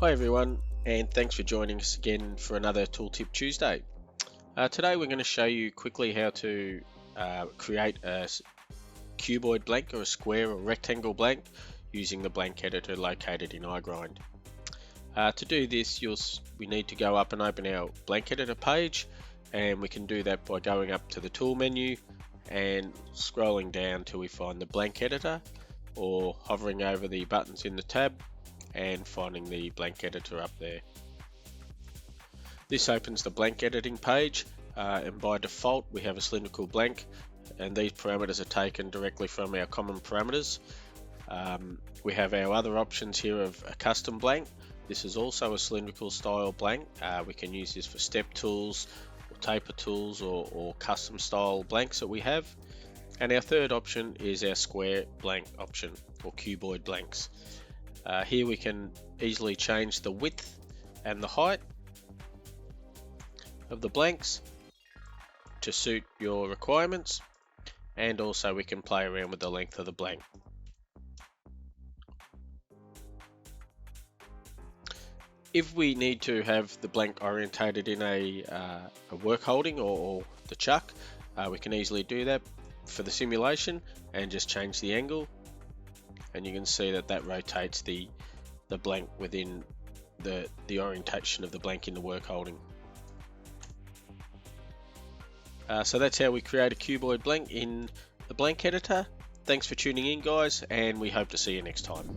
Hi everyone, and thanks for joining us again for another Tooltip Tuesday. Today we're going to show you quickly how to create a cuboid blank or a square or rectangle blank using the blank editor located in iGrind. To do this, we need to go up and open our blank editor page, and we can do that by going up to the tool menu and scrolling down till we find the blank editor, or hovering over the buttons in the tab and finding the blank editor up there. This opens the blank editing page, and by default we have a cylindrical blank, and these parameters are taken directly from our common parameters. We have our other options here of a custom blank. This is also a cylindrical style blank. We can use this for step tools or taper tools or custom style blanks that we have. And our third option is our square blank option, or cuboid blanks. Here we can easily change the width and the height of the blanks to suit your requirements, and also we can play around with the length of the blank. If we need to have the blank orientated in a work holding or the chuck, we can easily do that for the simulation and just change the angle, and you can see that rotates the blank within the orientation of the blank in the work holding. So that's how we create a cuboid blank in the blank editor. Thanks for tuning in, guys, and we hope to see you next time.